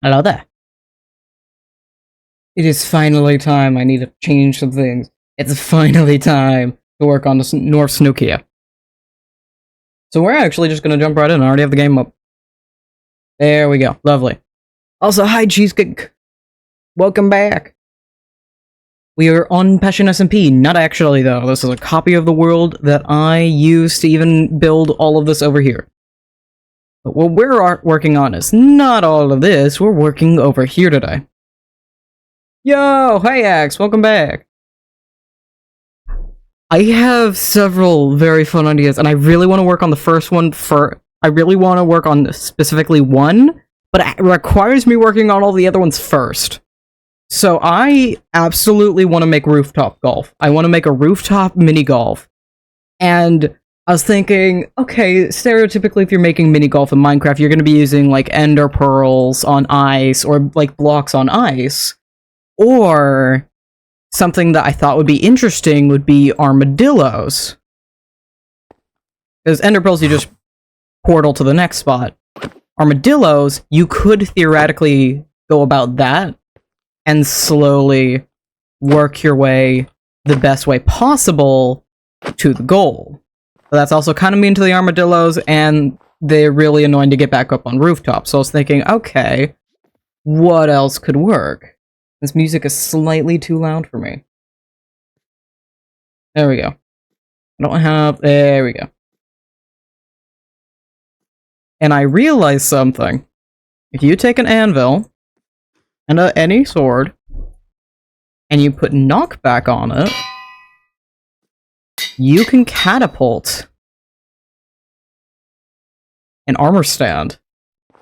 Hello there. It is finally time. I need to change some things. It's finally time to work on the North Snowkea. So we're actually just gonna jump right in. I already have the game up. There we go. Lovely. Also, hi Cheesecake. Welcome back. We are on Passion SMP. Not actually, though. This is a copy of the world that I used to even build all of this over here. But what we're working on is not all of this. We're working over here today. Yo! Hey Axe! Welcome back! I have several very fun ideas, and I really want to work on the first one I really want to work on specifically one, but it requires me working on all the other ones first. So I absolutely want to make rooftop golf. I want to make a rooftop mini golf. And I was thinking, okay, stereotypically if you're making mini golf in Minecraft, you're going to be using like ender pearls on ice, or like blocks on ice. Or something that I thought would be interesting would be armadillos. Because ender pearls, you just portal to the next spot. Armadillos, you could theoretically go about that and slowly work your way the best way possible to the goal. But that's also kind of mean to the armadillos, and they're really annoying to get back up on rooftops. So I was thinking, okay, what else could work? This music is slightly too loud for me. There we go. I don't have... There we go. And I realized something. If you take an anvil and any sword, and you put knockback on it, you can catapult an armor stand.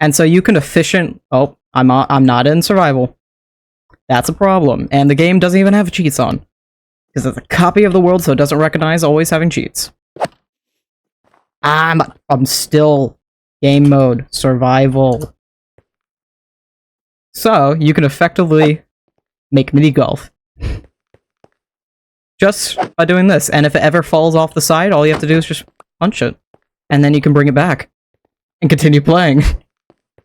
And so you can Oh, I'm not in survival. That's a problem. And the game doesn't even have cheats on. Because it's a copy of the world, so it doesn't recognize always having cheats. I'm still game mode. Survival. So, you can effectively make mini golf. Just by doing this. And if it ever falls off the side, all you have to do is just punch it. And then you can bring it back. And continue playing.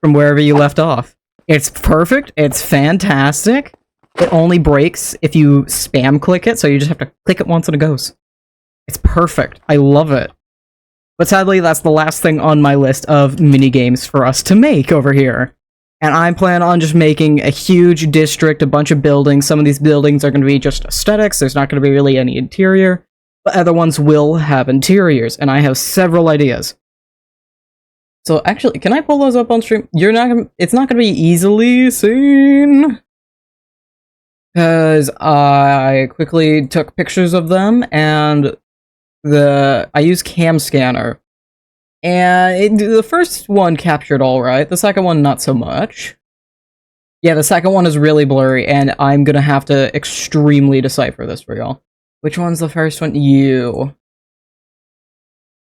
From wherever you left off. It's perfect. It's fantastic. It only breaks if you spam click it, so you just have to click it once and it goes. It's perfect. I love it. But sadly, that's the last thing on my list of mini games for us to make over here. And I plan on just making a huge district, a bunch of buildings. Some of these buildings are going to be just aesthetics. There's not going to be really any interior. But other ones will have interiors, and I have several ideas. So actually, can I pull those up on stream? It's not gonna be easily seen. Because I quickly took pictures of them, and I used cam scanner. And the first one captured alright, the second one not so much. Yeah, the second one is really blurry, and I'm gonna have to extremely decipher this for y'all. Which one's the first one? You.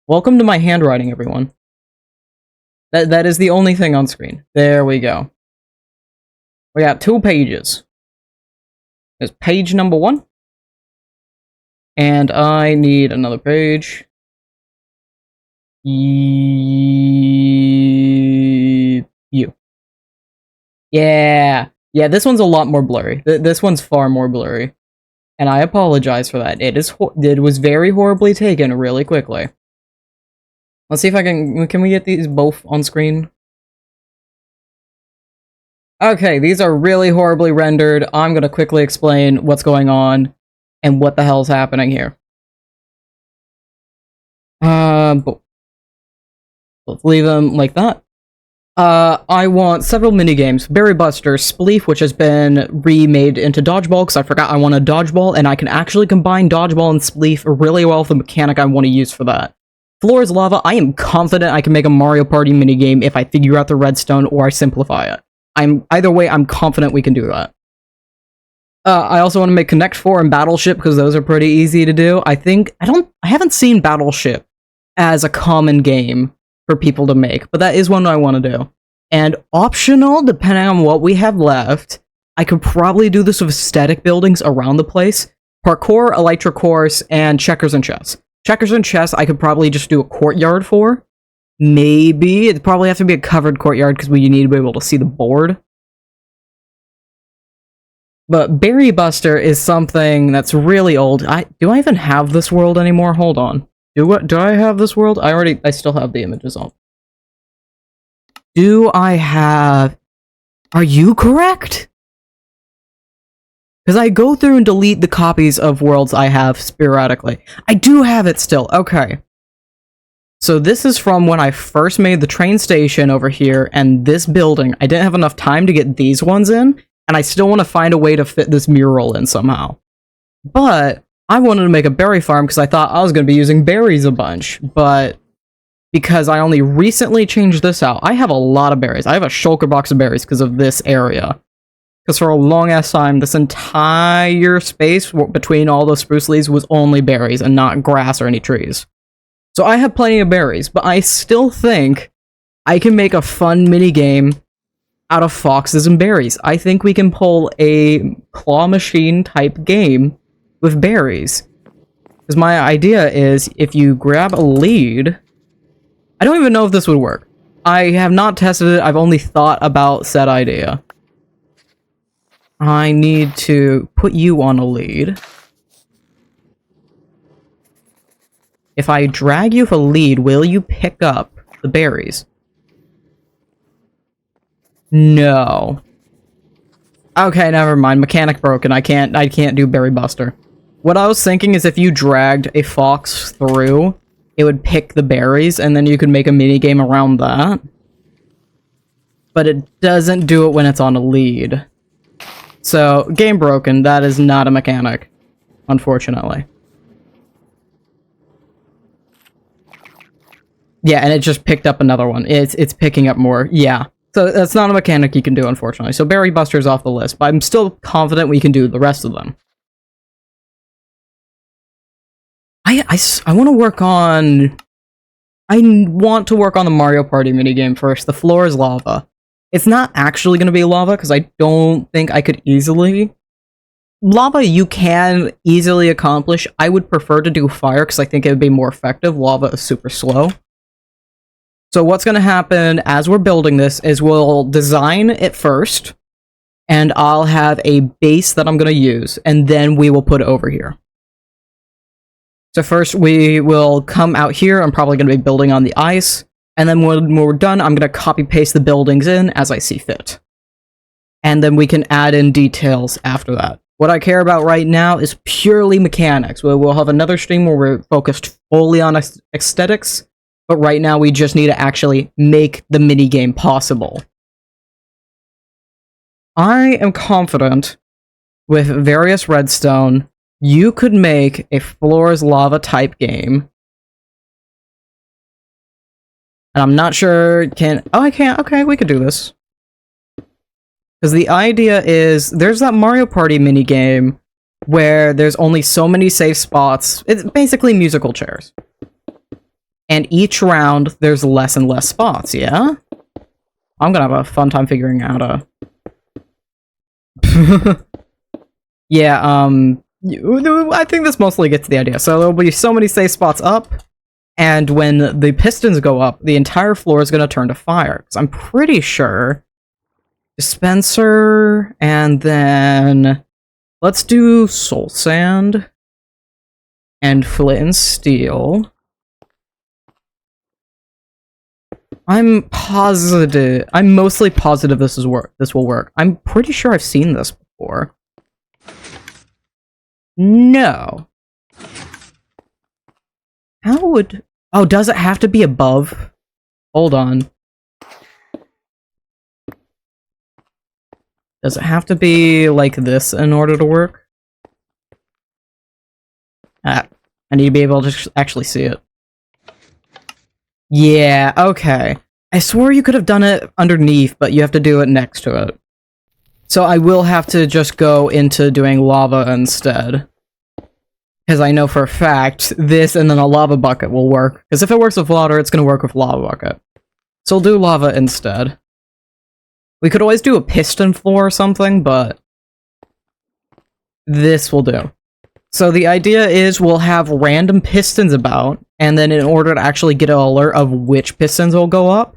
Welcome to my handwriting, everyone. That is the only thing on screen. There we go. We got 2 pages. There's page number 1. And I need another page. You. Yeah. Yeah, this one's a lot more blurry. This one's far more blurry. And I apologize for that. It was very horribly taken really quickly. Let's see if I can we get these both on screen? Okay, these are really horribly rendered. I'm gonna quickly explain what's going on and what the hell's happening here. Let's leave them like that. I want several minigames. Berry Buster, Spleef, which has been remade into Dodgeball, because I forgot I want a Dodgeball, and I can actually combine Dodgeball and Spleef really well with the mechanic I want to use for that. Floor is Lava, I am confident I can make a Mario Party minigame if I figure out the redstone or I simplify it. Either way, I'm confident we can do that. I also want to make Connect 4 and Battleship, because those are pretty easy to do. I haven't seen Battleship as a common game for people to make, but that is one I want to do. And optional, depending on what we have left, I could probably do this with static buildings around the place. Parkour, Elytra Course, and Checkers and Chess. Checkers and chess, I could probably just do a courtyard for. Maybe. It'd probably have to be a covered courtyard because we need to be able to see the board. But Berry Buster is something that's really old. Do I even have this world anymore? Hold on. Do I have this world? I still have the images on. Do I have... Are you correct? Because I go through and delete the copies of worlds I have sporadically. I do have it still. Okay. So this is from when I first made the train station over here and this building. I didn't have enough time to get these ones in, and I still want to find a way to fit this mural in somehow. But I wanted to make a berry farm because I thought I was going to be using berries a bunch, but because I only recently changed this out, I have a lot of berries. I have a shulker box of berries because of this area. Because for a long-ass time, this entire space between all those spruce leaves was only berries and not grass or any trees. So I have plenty of berries, but I still think I can make a fun minigame out of foxes and berries. I think we can pull a claw machine type game with berries. Because my idea is, if you grab a lead... I don't even know if this would work. I have not tested it, I've only thought about said idea. I need to put you on a lead. If I drag you with a lead, will you pick up the berries? No. Okay, never mind. Mechanic broken. I can't do Berry Buster. What I was thinking is if you dragged a fox through, it would pick the berries, and then you could make a minigame around that. But it doesn't do it when it's on a lead. So, game broken. That is not a mechanic, unfortunately. Yeah, and it just picked up another one. It's picking up more. Yeah. So that's not a mechanic you can do, unfortunately. So Berry Buster's off the list, but I'm still confident we can do the rest of them. I want to work on... I want to work on the Mario Party minigame first. The floor is lava. It's not actually going to be lava, because I don't think I could easily... Lava you can easily accomplish. I would prefer to do fire, because I think it would be more effective. Lava is super slow. So what's going to happen as we're building this is we'll design it first, and I'll have a base that I'm going to use, and then we will put it over here. So first we will come out here. I'm probably going to be building on the ice, and then when we're done, I'm going to copy paste the buildings in as I see fit. And then we can add in details after that. What I care about right now is purely mechanics. We'll have another stream where we're focused fully on aesthetics, but right now we just need to actually make the minigame possible. I am confident with various redstone, you could make a floor is lava type game. And I'm not sure oh, I can't. Okay, we could do this. Because the idea is, there's that Mario Party minigame where there's only so many safe spots. It's basically musical chairs. And each round, there's less and less spots, yeah? I'm gonna have a fun time figuring out yeah, I think this mostly gets the idea. So there'll be so many safe spots up, and when the pistons go up, the entire floor is gonna turn to fire. Because I'm pretty sure... Dispenser, and then... Let's do soul sand. And flint and steel. I'm mostly positive this will work. I'm pretty sure I've seen this before. No. How would... Oh, does it have to be above? Hold on. Does it have to be like this in order to work? I need to be able to actually see it. Yeah, okay. I swore you could have done it underneath, but you have to do it next to it. So I will have to just go into doing lava instead. Because I know for a fact, this and then a lava bucket will work. Because if it works with water, it's going to work with lava bucket. So we'll do lava instead. We could always do a piston floor or something, but... this will do. So the idea is we'll have random pistons about, and then in order to actually get an alert of which pistons will go up,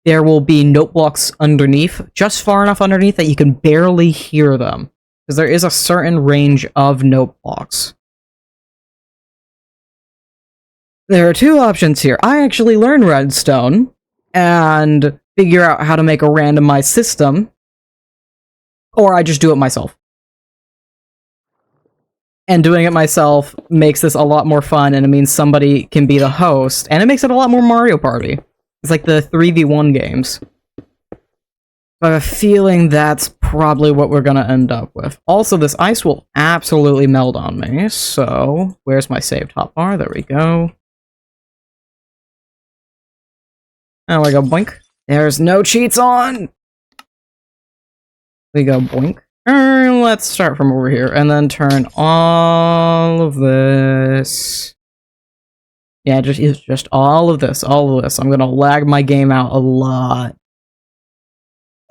there will be note blocks underneath, just far enough underneath that you can barely hear them. because there is a certain range of note blocks. There are two options here. I actually learn redstone and figure out how to make a randomized system, or I just do it myself. And doing it myself makes this a lot more fun, and it means somebody can be the host, and it makes it a lot more Mario Party. It's like the 3v1 games. I have a feeling that's probably what we're gonna end up with. Also, this ice will absolutely melt on me, so... Where's my saved hotbar? There we go. There we go, boink. There's no cheats on! We go, boink. Let's start from over here, and then turn all of this. Yeah, just all of this, I'm gonna lag my game out a lot.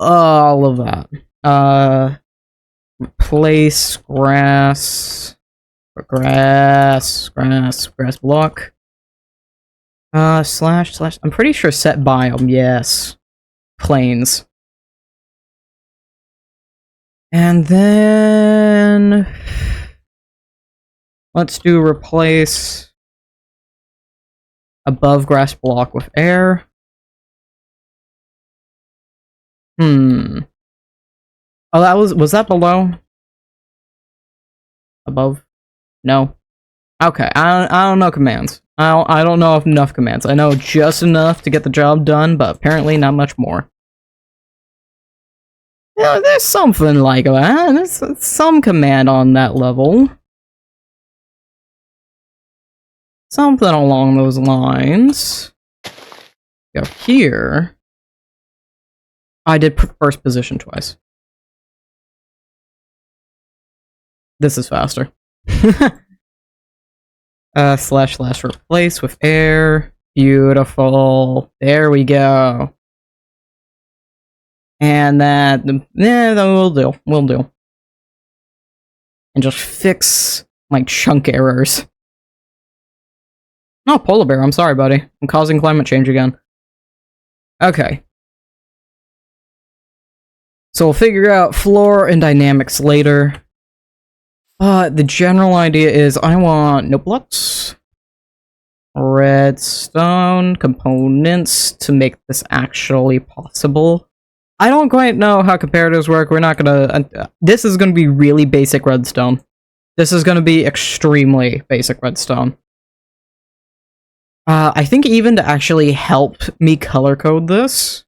All of that. Replace grass block. Slash, I'm pretty sure set biome, yes. Plains. And then... let's do replace above grass block with air. Oh, that was that below? Above? No. Okay, I don't know commands. I don't know enough commands. I know just enough to get the job done, but apparently not much more. Yeah, there's something like that. There's some command on that level. Something along those lines. Go here. I did first position twice. This is faster. Slash replace with air. Beautiful. There we go. And that, yeah, that will do. Will do. And just fix my chunk errors. No, polar bear, I'm sorry, buddy. I'm causing climate change again. Okay. So we'll figure out floor and dynamics later. But the general idea is I want note blocks, redstone components to make this actually possible. I don't quite know how comparatives work. We're not gonna... this is gonna be really basic redstone. This is gonna be extremely basic redstone. I think even to actually help me color code this,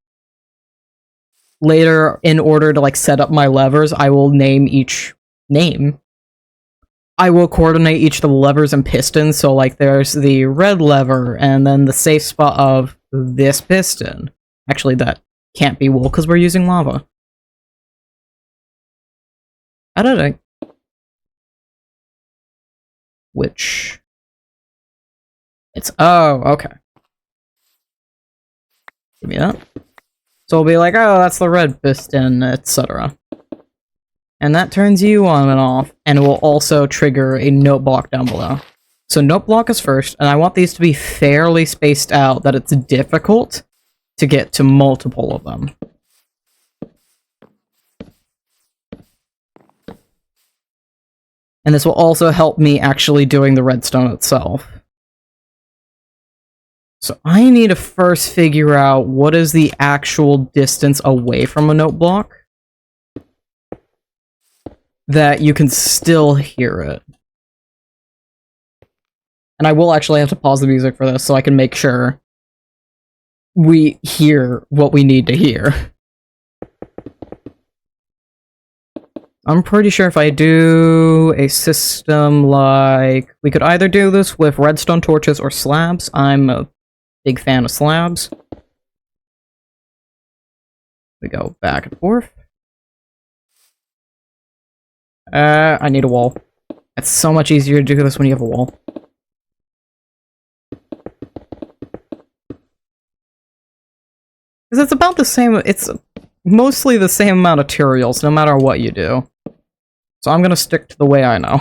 later, in order to, like, set up my levers, I will name each name. I will coordinate each of the levers and pistons, so, like, there's the red lever, and then the safe spot of this piston. Actually, that can't be wool, because we're using lava. How did I... which... it's... oh, okay. Give me that. So we'll be like, oh, that's the red piston, etc. And that turns you on and off, and it will also trigger a note block down below. So note block is first, and I want these to be fairly spaced out, that it's difficult to get to multiple of them. And this will also help me actually doing the redstone itself. So I need to first figure out what is the actual distance away from a note block that you can still hear it. And I will actually have to pause the music for this so I can make sure we hear what we need to hear. I'm pretty sure if I do a system like... we could either do this with redstone torches or slabs. I'm a big fan of slabs. We go back and forth. I need a wall. It's so much easier to do this when you have a wall. Because it's about the same, it's mostly the same amount of materials, no matter what you do. So I'm gonna stick to the way I know.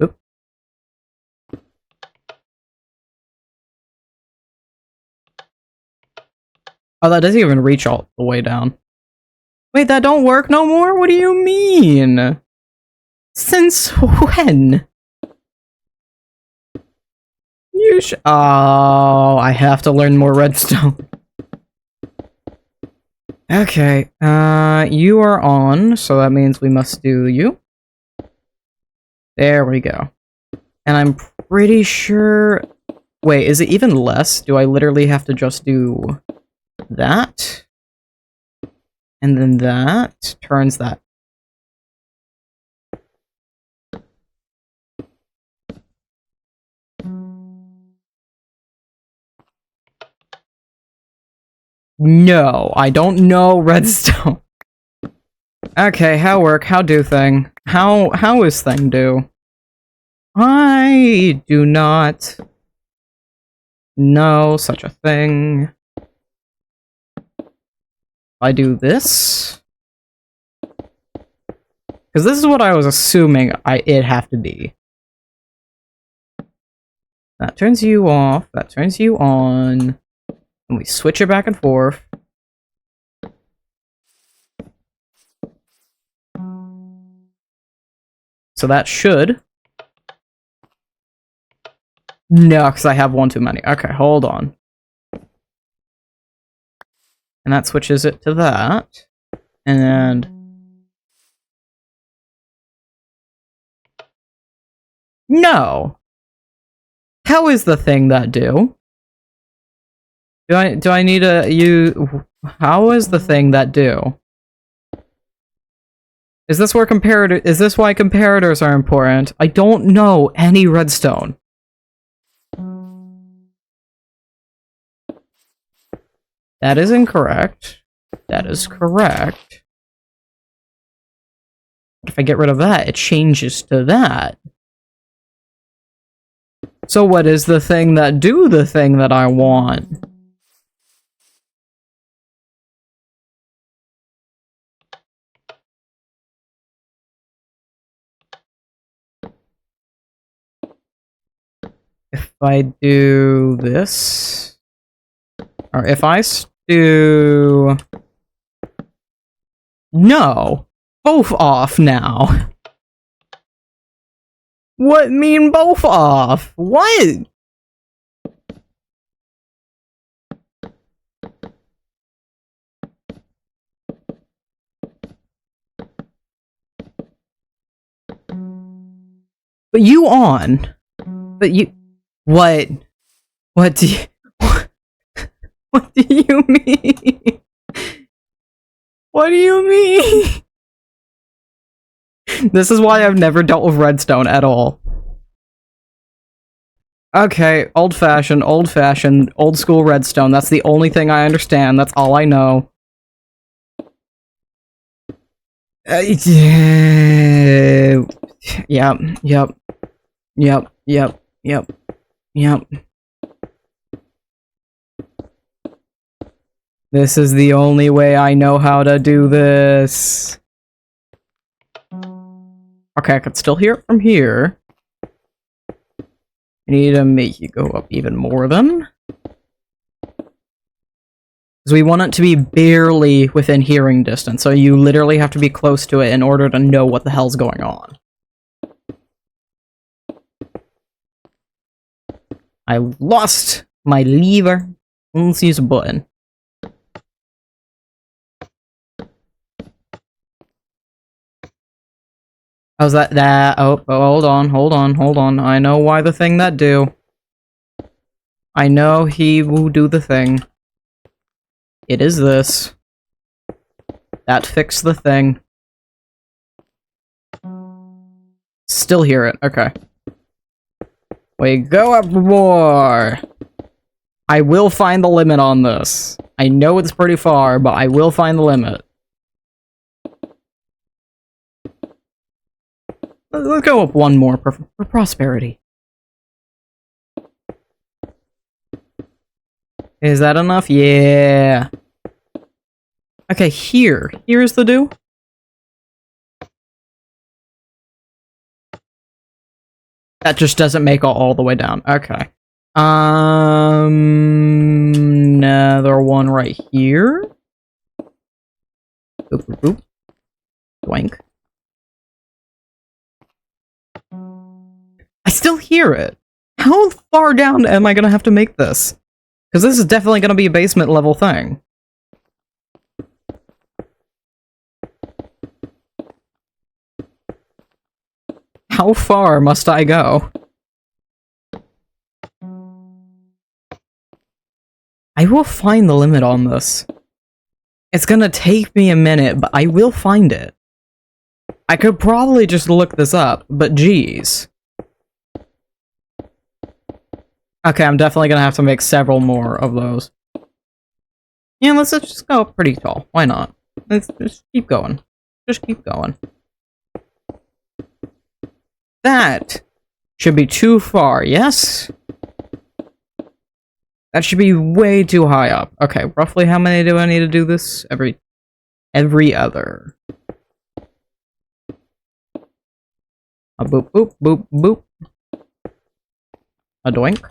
Oop. Oh, that doesn't even reach all the way down. Wait, that don't work no more? What do you mean? Since when? Oh, I have to learn more redstone. Okay, you are on, so that means we must do you. There we go. And I'm pretty sure... Wait, is it even less? Do I literally have to just do that? And then that turns that. No, I don't know redstone. Okay, how work? How do thing? How is thing do? I do not know such a thing. I do this. Because this is what I was assuming it'd have to be. That turns you off, that turns you on. And we switch it back and forth. So that should... No, because I have one too many. Okay, hold on. And that switches it to that. And... No! How is the thing that do? Do I need how is the thing that do? Is this where is this why comparators are important? I don't know any redstone. That is incorrect. That is correct. If I get rid of that, it changes to that. So what is the thing that do the thing that I want? If I do this, or if I do... No! Both off now! What mean both off? What? But you on. But you... What? What do you... What do you mean? What do you mean? This is why I've never dealt with redstone at all. Okay, old-fashioned, old-school redstone. That's the only thing I understand. That's all I know. Yep. This is the only way I know how to do this. Okay, I can still hear it from here. I need to make you go up even more then. Because we want it to be barely within hearing distance, so you literally have to be close to it in order to know what the hell's going on. I lost my lever. Let's use a button. How's that? Oh, hold on. I know why the thing that do. I know he will do the thing. It is this. That fixed the thing. Still hear it. Okay. We go up more. I will find the limit on this. I know it's pretty far, but I will find the limit. Let's go up one more for prosperity. Is that enough? Yeah. Okay, here. Here's the do. That just doesn't make all the way down. Okay. No. another one right here. Boop, boop, boop. Blank. I still hear it. How far down am I gonna have to make this? Because this is definitely gonna be a basement level thing. How far must I go? I will find the limit on this. It's gonna take me a minute, but I will find it. I could probably just look this up, but geez. Okay, I'm definitely gonna have to make several more of those. Yeah, let's just go pretty tall. Why not? Let's just keep going. Just keep going. That should be too far, yes? That should be way too high up. Okay, roughly how many do I need to do this? Every other. A boop, boop, boop, boop. A doink.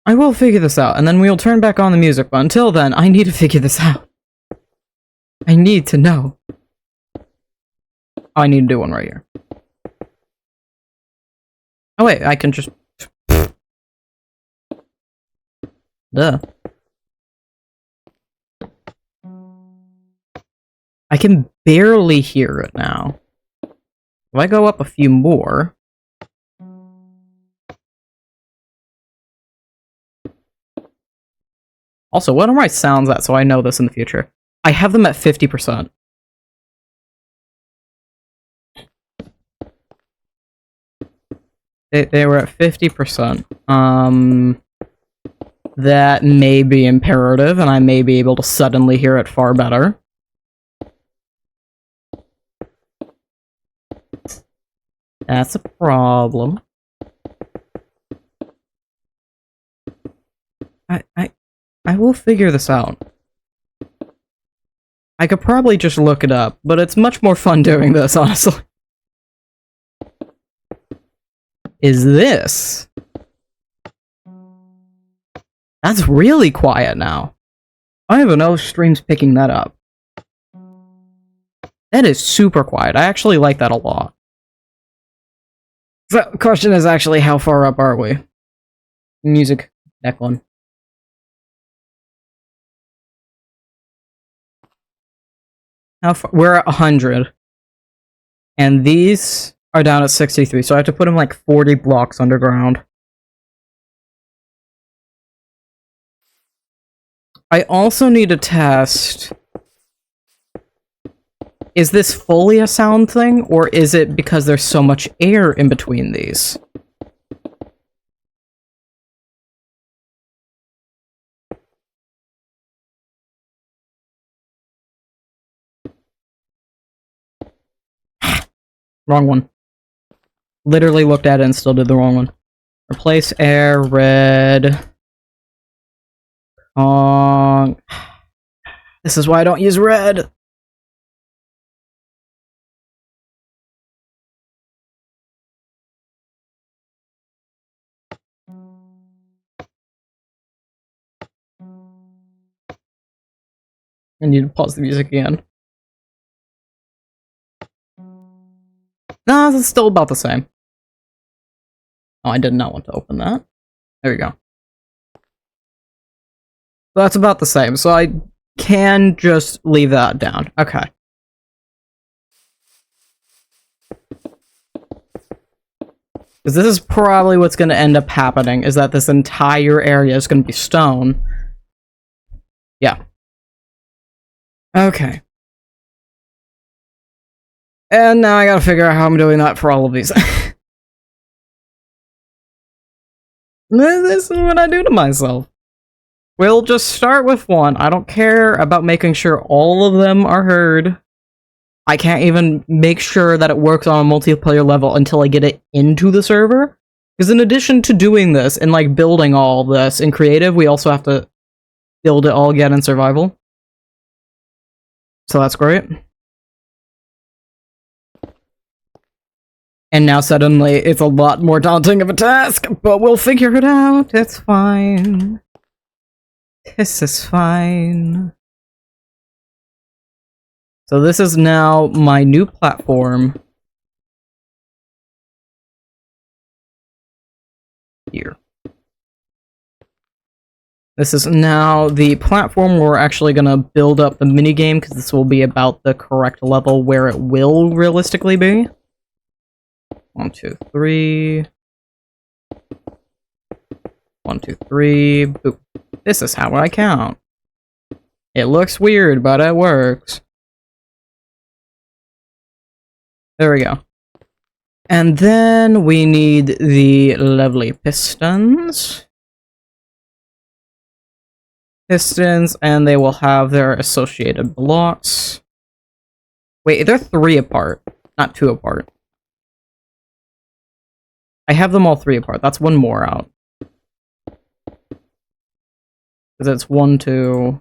I will figure this out, and then we'll turn back on the music, but until then, I need to figure this out. I need to know. Oh, I need to do one right here. Oh wait, I can just... Duh. I can barely hear it now. If I go up a few more... Also, what are my sounds at so I know this in the future? I have them at 50%. They were at 50%. That may be imperative, and I may be able to suddenly hear it far better. That's a problem. I will figure this out. I could probably just look it up, but it's much more fun doing this, honestly. Is this? That's really quiet now. I don't even know if stream's picking that up. That is super quiet. I actually like that a lot. The question is actually, how far up are we? Music, Declan. How far? We're at 100. And these are down at 63, so I have to put them like 40 blocks underground. I also need to test... Is this fully a sound thing, or is it because there's so much air in between these? Wrong one. Literally looked at it and still did the wrong one. Replace air, red... This is why I don't use red! I need to pause the music again. No, it's still about the same. Oh, I did not want to open that. There we go. That's about the same, so I can just leave that down. Okay. Because this is probably what's going to end up happening, is that this entire area is going to be stone. Yeah. Okay. And now I gotta figure out how I'm doing that for all of these. This is what I do to myself. We'll just start with one. I don't care about making sure all of them are heard. I can't even make sure that it works on a multiplayer level until I get it into the server. Because in addition to doing this and like building all this in creative, we also have to build it all again in survival. So that's great. And now suddenly it's a lot more daunting of a task, but we'll figure it out. It's fine. This is fine. So this is now my new platform. Here. This is now the platform where we're actually going to build up the minigame, because this will be about the correct level where it will realistically be. 1, 2, 3. 1, 2, 3. Boop. This is how I count. It looks weird, but it works. There we go. And then we need the lovely pistons. And they will have their associated blocks. Wait, they're 3 apart, not 2 apart. I have them all 3 apart. That's 1 more out. Because it's 1, 2...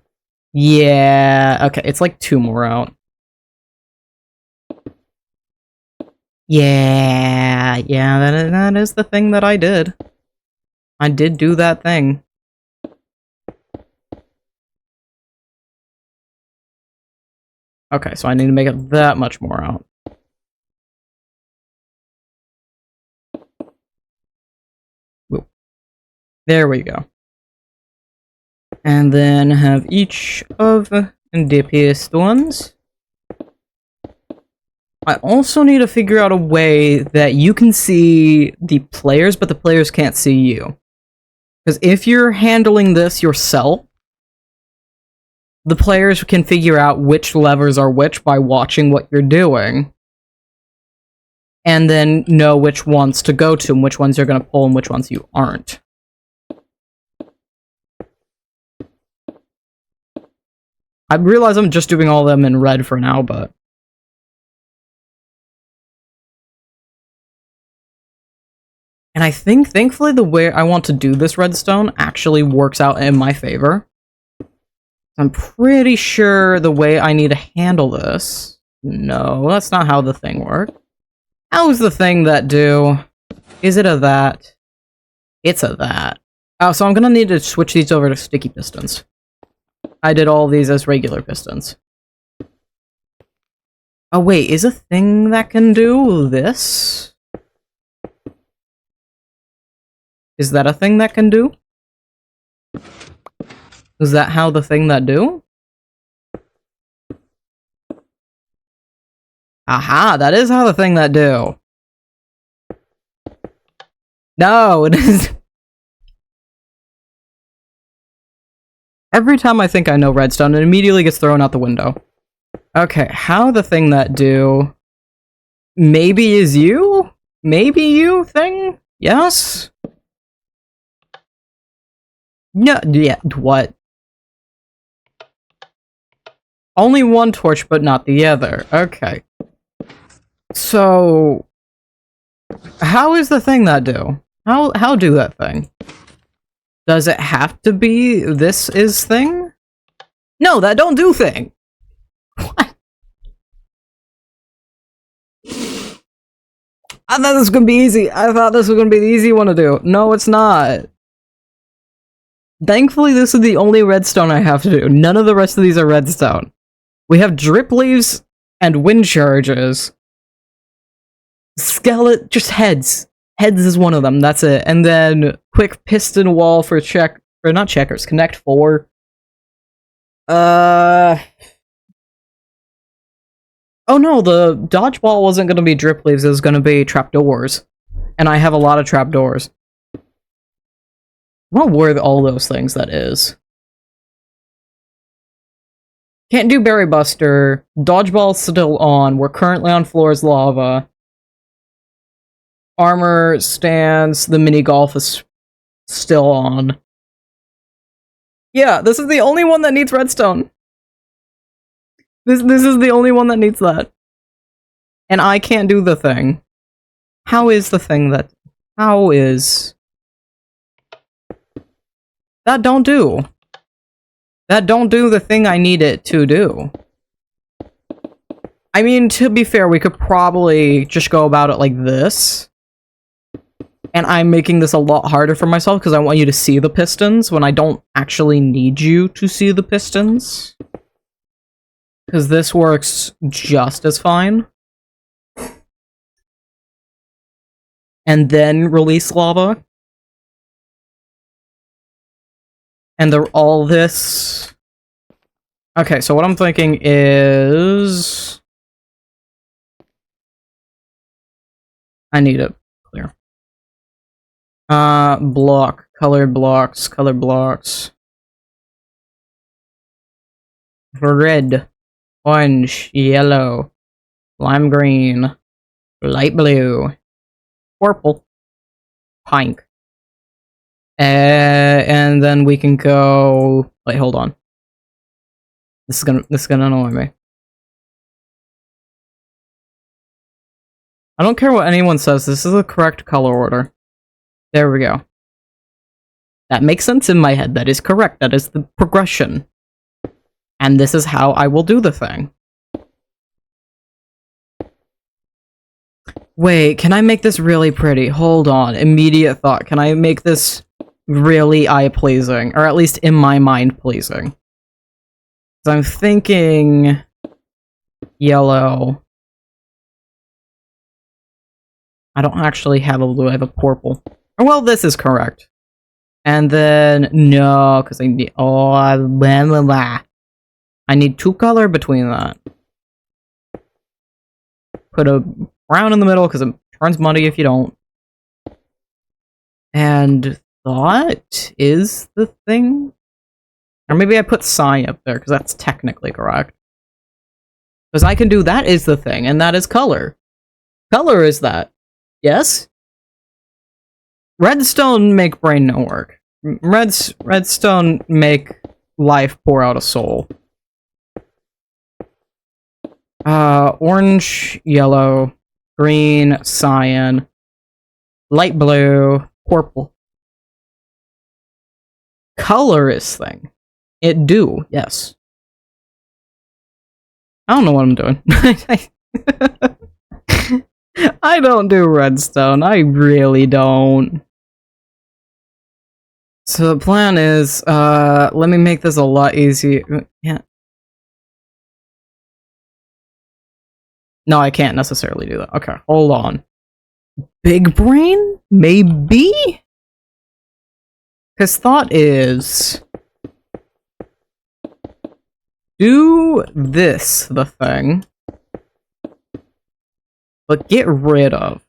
Yeah, okay, it's like 2 more out. Yeah, that is the thing that I did. I did do that thing. Okay, so I need to make it that much more out. Whoop. There we go. And then have each of the pistons. I also need to figure out a way that you can see the players, but the players can't see you. Because if you're handling this yourself, the players can figure out which levers are which by watching what you're doing. And then know which ones to go to, and which ones you're going to pull, and which ones you aren't. I realize I'm just doing all of them in red for now, but... And I think, thankfully, the way I want to do this redstone actually works out in my favor. I'm pretty sure the way I need to handle this... No, that's not how the thing works. How's the thing that do? Is it a that? It's a that. Oh, so I'm gonna need to switch these over to sticky pistons. I did all these as regular pistons. Oh wait, is a thing that can do this? Is that a thing that can do? Is that how the thing that do? Aha, that is how the thing that do. No, it is... Every time I think I know redstone, it immediately gets thrown out the window. Okay, how the thing that do... Maybe is you? Maybe you thing? Yes? No, yeah, what? Only one torch, but not the other. Okay. So... How is the thing that do? How do that thing? Does it have to be this is thing? No, that don't do thing! What? I thought this was gonna be easy. I thought this was gonna be the easy one to do. No, it's not. Thankfully, this is the only redstone I have to do. None of the rest of these are redstone. We have drip leaves and windcharges. Skeleton, just heads. Heads is one of them, that's it. And then quick piston wall for not checkers, connect 4. Oh no, the dodgeball wasn't gonna be drip leaves, it was gonna be trapdoors. And I have a lot of trapdoors. I don't know where all those things that is. Can't do Berry Buster. Dodgeball's still on. We're currently on Floor's Lava. Armor stands. The mini golf is still on. Yeah, this is the only one that needs redstone. This is the only one that needs that. And I can't do the thing. How is the thing that... How is... That don't do. That don't do the thing I need it to do. I mean, to be fair, we could probably just go about it like this. And I'm making this a lot harder for myself because I want you to see the pistons when I don't actually need you to see the pistons. Because this works just as fine. And then release lava. And all this... Okay, so what I'm thinking is... I need it clear. Block. Colored blocks. Colored blocks. Red. Orange. Yellow. Lime green. Light blue. Purple. Pink. And then we can go... Wait, hold on. This is gonna annoy me. I don't care what anyone says, this is the correct color order. There we go. That makes sense in my head, that is correct, that is the progression. And this is how I will do the thing. Wait, can I make this really pretty? Hold on, immediate thought. Can I make this really eye-pleasing? Or at least in my mind pleasing? So I'm thinking... yellow. I don't actually have a blue, I have a purple. Oh, well, this is correct. And then... no, because I need... oh, blah, blah, blah. I need 2 color between that. Put a brown in the middle, because it turns muddy if you don't. And that is the thing? Or maybe I put cyan up there, because that's technically correct. Because I can do that is the thing, and that is color. Color is that. Yes? Redstone make brain no work. Redstone make life pour out a soul. Orange, yellow, green, cyan, light blue, purple. Color is thing. It do, yes. I don't know what I'm doing. I don't do redstone. I really don't. So the plan is, let me make this a lot easier. Yeah. No, I can't necessarily do that. Okay, hold on. Big brain? Maybe? Because thought is... do this, the thing. But get rid of.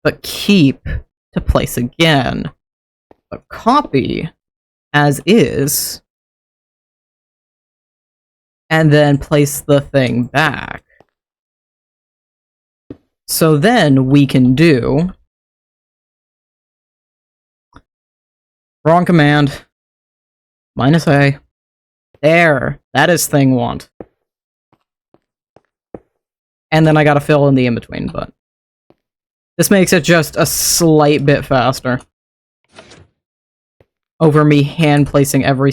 But keep to place again. But copy as is. And then place the thing back. So then we can do... wrong command. -A. There. That is thing want. And then I gotta fill in the in-between, but... this makes it just a slight bit faster. Over me hand-placing every...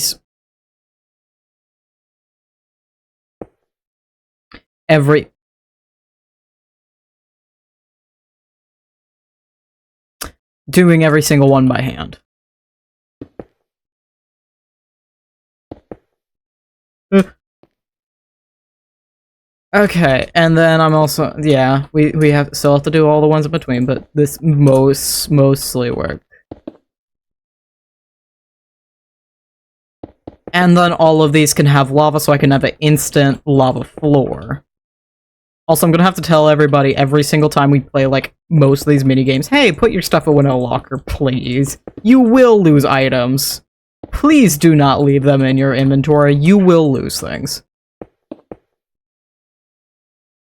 doing every single one by hand. Okay, and then I'm also... yeah, we still have to do all the ones in between, but this mostly work. And then all of these can have lava, so I can have an instant lava floor. Also, I'm gonna have to tell everybody every single time we play, like, most of these minigames, hey, put your stuff away in a locker, please. You will lose items. Please do not leave them in your inventory. You will lose things.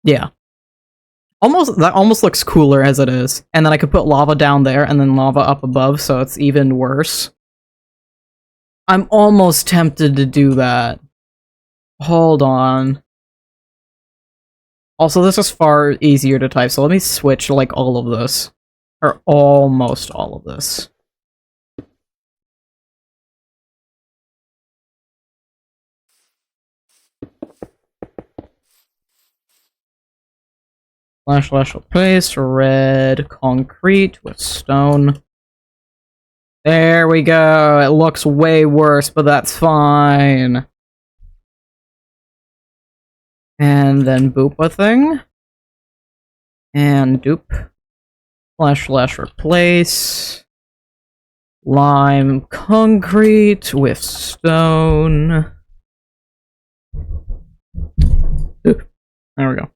Yeah. That almost looks cooler as it is. And then I could put lava down there and then lava up above, so it's even worse. I'm almost tempted to do that. Hold on. Also, this is far easier to type, so let me switch, like, all of this. Or almost all of this. Slash replace red concrete with stone. There we go. It looks way worse, but that's fine. And then boop a thing. And dupe. Slash replace. Lime concrete with stone. There we go.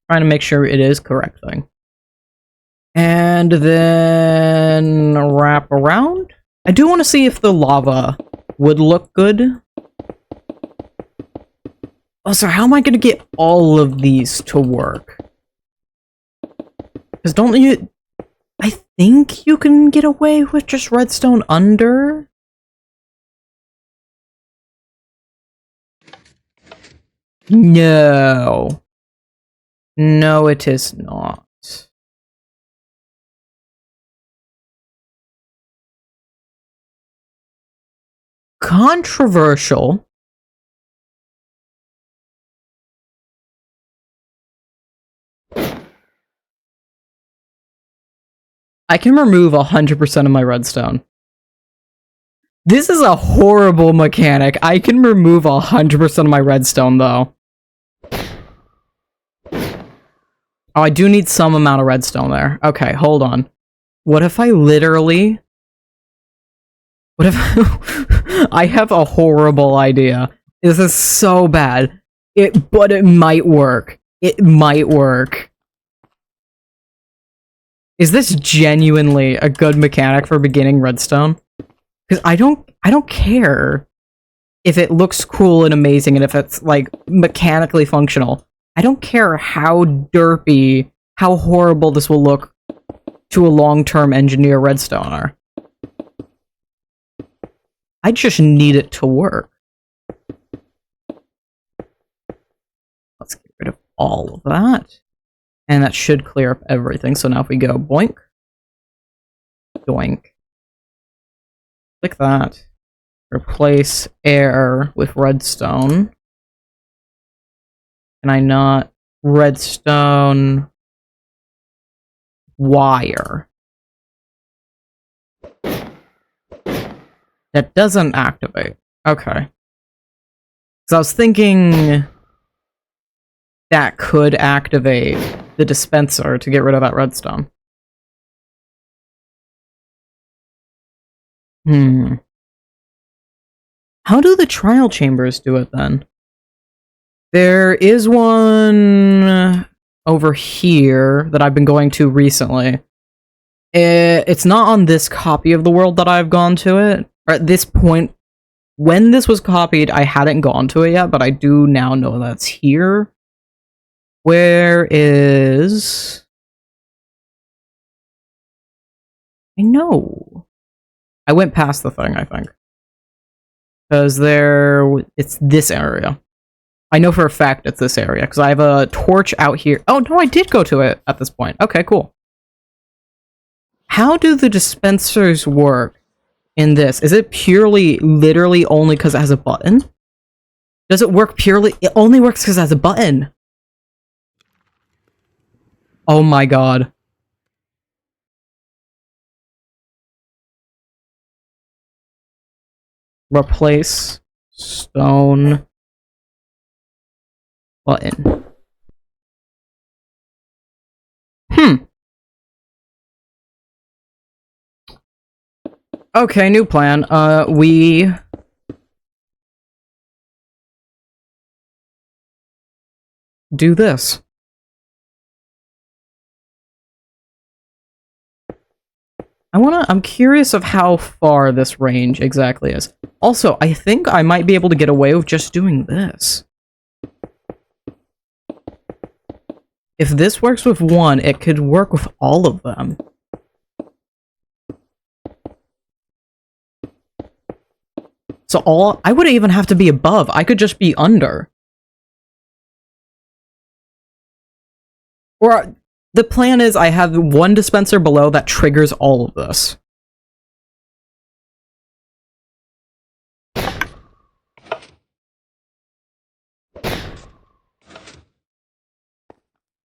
Trying to make sure it is correct thing. And then wrap around. I do want to see if the lava would look good. Oh, so how am I going to get all of these to work? Because don't you... I think you can get away with just redstone under? No. No, it is not. Controversial. I can remove 100% of my redstone. This is a horrible mechanic. I can remove 100% of my redstone, though. Oh, I do need some amount of redstone there. Okay, hold on. What if I literally... What if... I have a horrible idea. This is so bad. But it might work. It might work. Is this genuinely a good mechanic for beginning redstone? Because I don't care if it looks cool and amazing and if it's, like, mechanically functional. I don't care how derpy, how horrible this will look to a long-term engineer redstoner. I just need it to work. Let's get rid of all of that. And that should clear up everything. So now if we go boink, doink, click that, replace air with redstone. Can I not? Redstone wire. That doesn't activate. Okay. So I was thinking that could activate the dispenser to get rid of that redstone. How do the trial chambers do it then? There is one over here that I've been going to recently. It's not on this copy of the world that I've gone to it. Or at this point, when this was copied, I hadn't gone to it yet, but I do now know that's here. Where is... I know. I went past the thing, I think. Because it's this area. I know for a fact it's this area, because I have a torch out here. Oh, no, I did go to it at this point. Okay, cool. How do the dispensers work in this? Is it purely, literally only because it has a button? Does it work purely... It only works because it has a button. Oh my god. Replace stone button. Okay, new plan. We do this. I'm curious of how far this range exactly is. Also, I think I might be able to get away with just doing this. If this works with one, it could work with all of them. So I wouldn't even have to be above. I could just be under. Or the plan is I have one dispenser below that triggers all of this.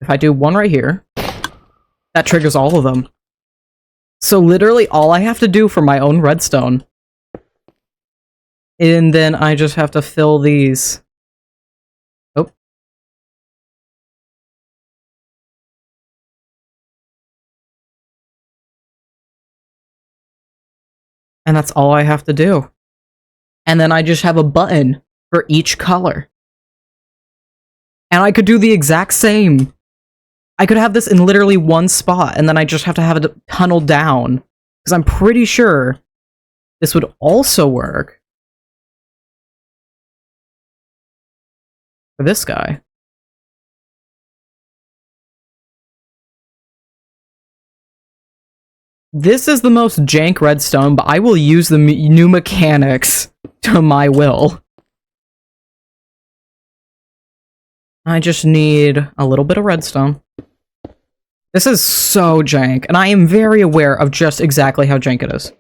if I do one right here, that triggers all of them. So literally all I have to do for my own redstone, and then I just have to fill these. Oh. And that's all I have to do. And then I just have a button for each color. And I could do the exact same. I could have this in literally one spot, and then I just have to have it tunneled down. Because I'm pretty sure this would also work for this guy. This is the most jank redstone, but I will use the new mechanics to my will. I just need a little bit of redstone. This is so jank, and I am very aware of just exactly how jank it is.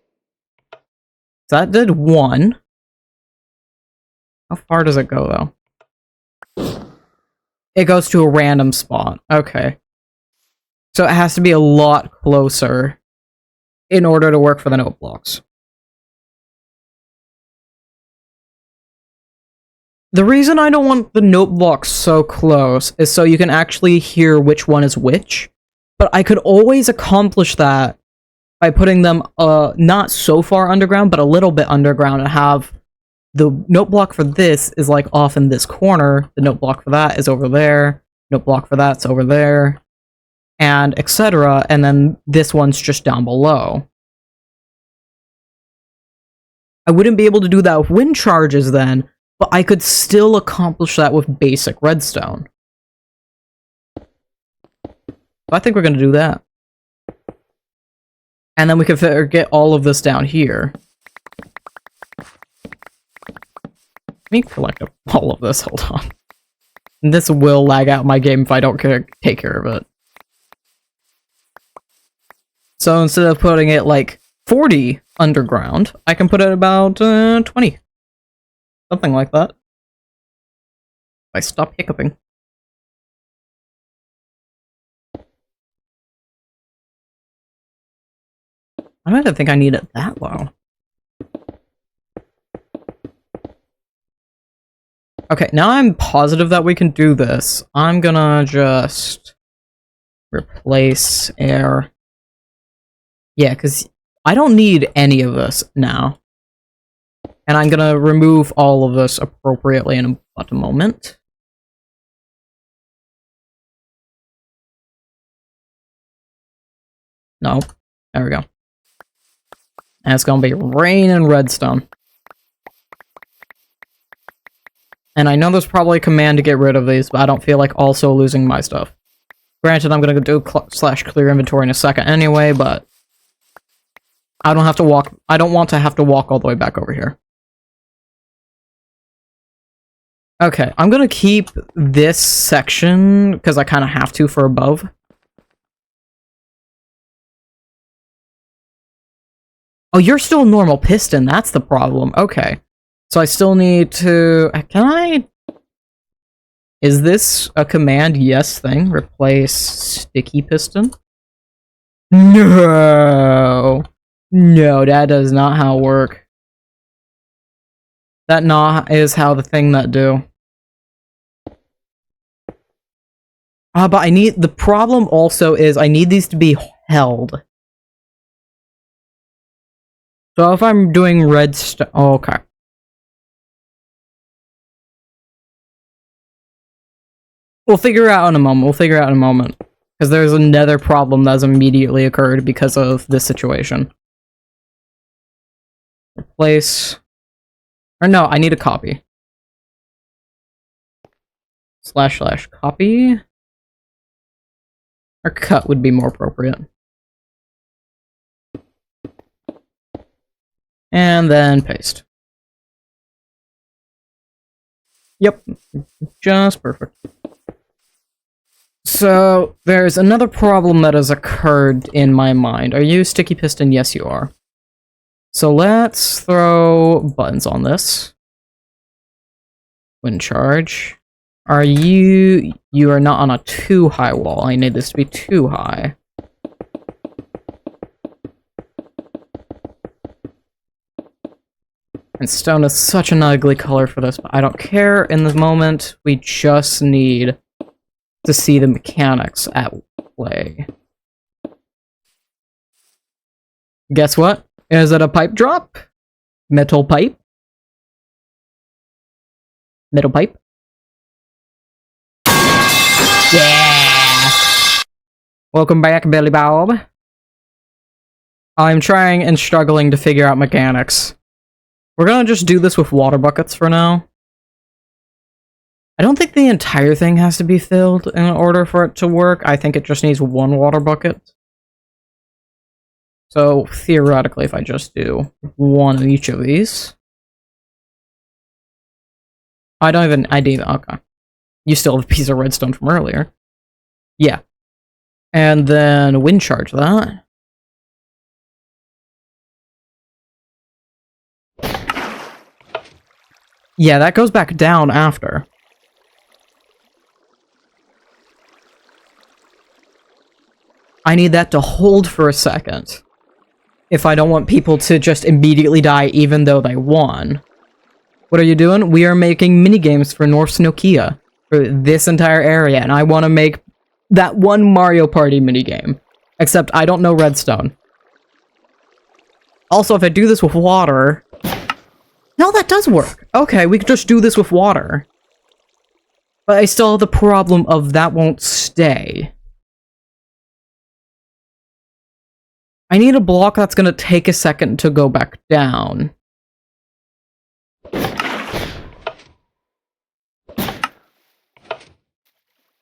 So that did one. How far does it go, though? It goes to a random spot. Okay. So it has to be a lot closer in order to work for the note blocks. The reason I don't want the note blocks so close is so you can actually hear which one is which. But I could always accomplish that by putting them not so far underground, but a little bit underground, and have the note block for this is like off in this corner, the note block for that is over there, note block for that's over there, and etc. And then this one's just down below. I wouldn't be able to do that with wind charges then, but I could still accomplish that with basic redstone. I think we're going to do that. And then we can get all of this down here. Let me collect all of this, hold on. This will lag out my game if I don't take care of it. So instead of putting it like 40 underground, I can put it about 20. Something like that. If I stop hiccuping. I don't even think I need it that low. Okay, now I'm positive that we can do this. I'm gonna just replace air. Yeah, because I don't need any of this now. And I'm gonna remove all of this appropriately in about a moment. No, there we go. And it's gonna be raining redstone. And I know there's probably a command to get rid of these, but I don't feel like also losing my stuff. Granted, I'm gonna do /clear inventory in a second anyway, but I don't have to walk. I don't want to have to walk all the way back over here. Okay, I'm gonna keep this section because I kind of have to for above. Oh, you're still a normal piston, that's the problem. Okay. So I still need to... Can I... Is this a command yes thing? Replace sticky piston? No! No, that does not how it work. That not is how the thing that do. But I need... The problem also is I need these to be held. So if I'm doing redstone... Oh, okay. We'll figure it out in a moment. We'll figure it out in a moment. Because there's another problem that's immediately occurred because of this situation. Replace... Or no, I need a copy. / copy. Or cut would be more appropriate. And then paste. Yep. Just perfect. So, there's another problem that has occurred in my mind. Are you sticky piston? Yes, you are. So let's throw buttons on this. Wind charge. Are you... You are not on a too high wall. I need this to be too high. And stone is such an ugly color for this, but I don't care in this moment. We just need to see the mechanics at play. Guess what? Is it a pipe drop? Metal pipe? Metal pipe? Yeah! Welcome back, Billy Bob. I'm trying and struggling to figure out mechanics. We're gonna just do this with water buckets for now. I don't think the entire thing has to be filled in order for it to work. I think it just needs one water bucket. So, theoretically, if I just do one of each of these... I didn't, okay. You still have a piece of redstone from earlier. Yeah. And then wind charge that. Yeah, that goes back down after. I need that to hold for a second. If I don't want people to just immediately die even though they won. What are you doing? We are making minigames for North Snowkea. For this entire area. And I want to make that one Mario Party minigame. Except I don't know redstone. Also, if I do this with water... No, that does work. Okay, we could just do this with water. But I still have the problem of that won't stay. I need a block that's gonna take a second to go back down.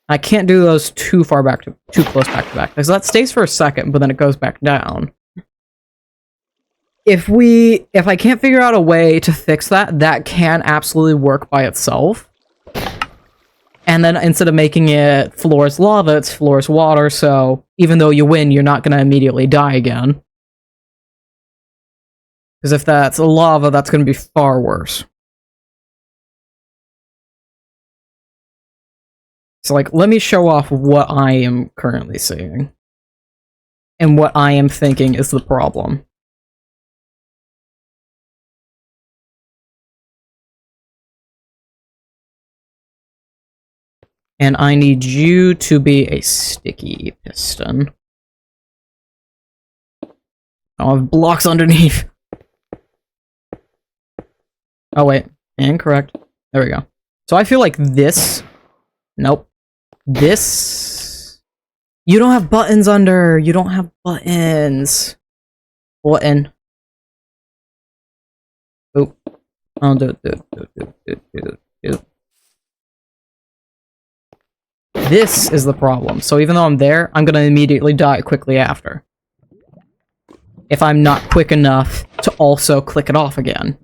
I can't do those too close back to back, because that stays for a second, but then it goes back down. If I can't figure out a way to fix that, that can absolutely work by itself. And then instead of making it floors lava, it's floors water, so even though you win, you're not going to immediately die again. Because if that's lava, that's going to be far worse. So, like, let me show off what I am currently seeing. And what I am thinking is the problem. And I need you to be a sticky piston. I'll have blocks underneath. Oh, wait. Incorrect. There we go. So I feel like this... Nope. This... You don't have buttons under. You don't have buttons. Button. Oop. I'll do. This is the problem. So even though I'm there, I'm gonna immediately die quickly after. If I'm not quick enough to also click it off again.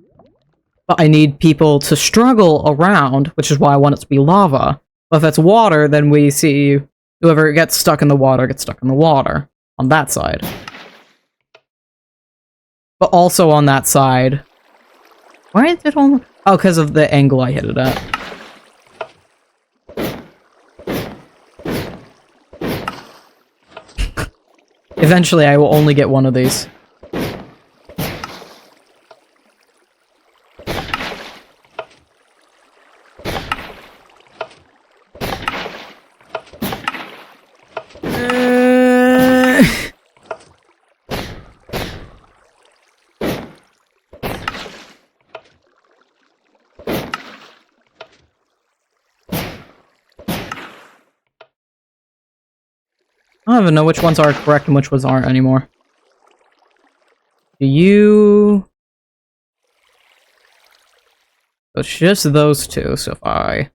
But I need people to struggle around, which is why I want it to be lava. But if it's water, then we see whoever gets stuck in the water gets stuck in the water. On that side. But also on that side... Why is it on... Oh, because of the angle I hit it at. Eventually, I will only get one of these. I don't even know which ones are correct and which ones aren't anymore. Do you... So it's just those two, so if I...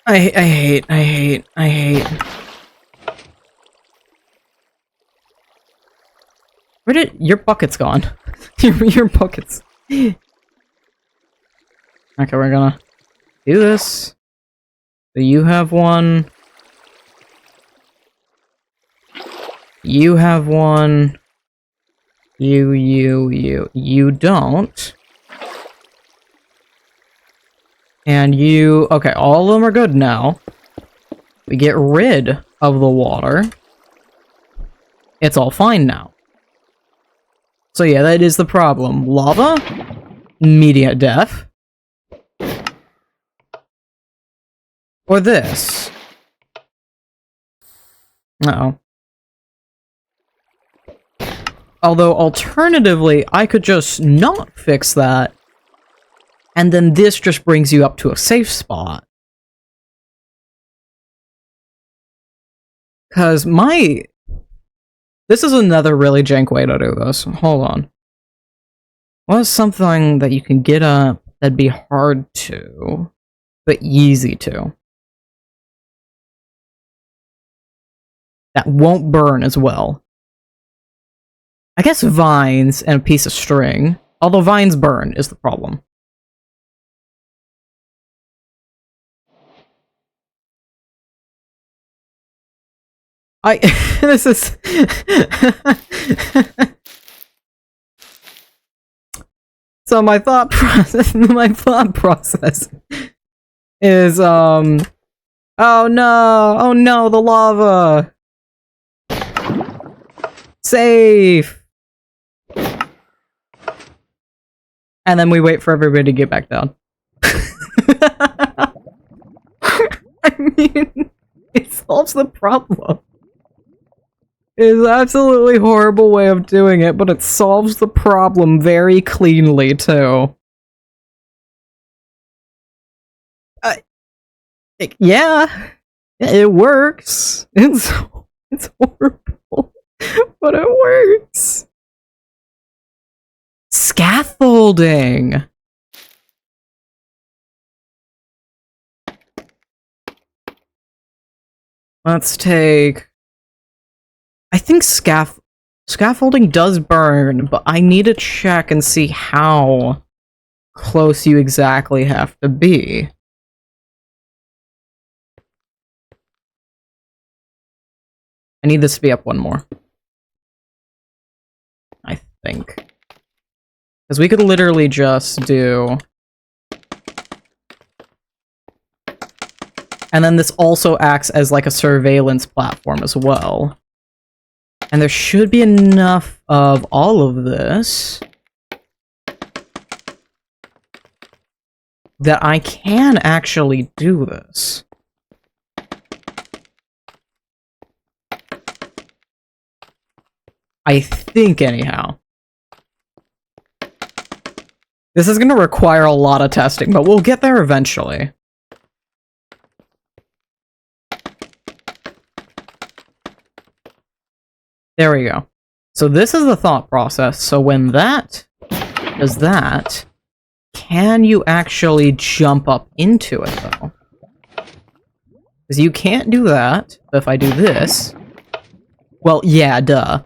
I hate. Where did... Your bucket's gone. your bucket's... Okay, we're gonna do this. So you have one. You have one. You don't. And you... Okay, all of them are good now. We get rid of the water. It's all fine now. So yeah, that is the problem. Lava, immediate death. Or this. Uh-oh. Although, alternatively, I could just not fix that, and then this just brings you up to a safe spot. Because this is another really jank way to do this. Hold on. What is something that you can get up that'd be hard to, but easy to? That won't burn as well. I guess vines and a piece of string. Although vines burn is the problem. This is... So my thought process is, oh no, the lava! Safe! And then we wait for everybody to get back down. I mean, it solves the problem. It's an absolutely horrible way of doing it, but it solves the problem very cleanly, too. Yeah, it works. It's horrible, but it works. Scaffolding! Let's take... I think scaffolding does burn, but I need to check and see how close you exactly have to be. I need this to be up one more. I think. Because we could literally just do... And then this also acts as like a surveillance platform as well. And there should be enough of all of this that I can actually do this. I think, anyhow. This is going to require a lot of testing, but we'll get there eventually. There we go. So this is the thought process. So when that does that, can you actually jump up into it, though? Because you can't do that. But if I do this... Well, yeah, duh.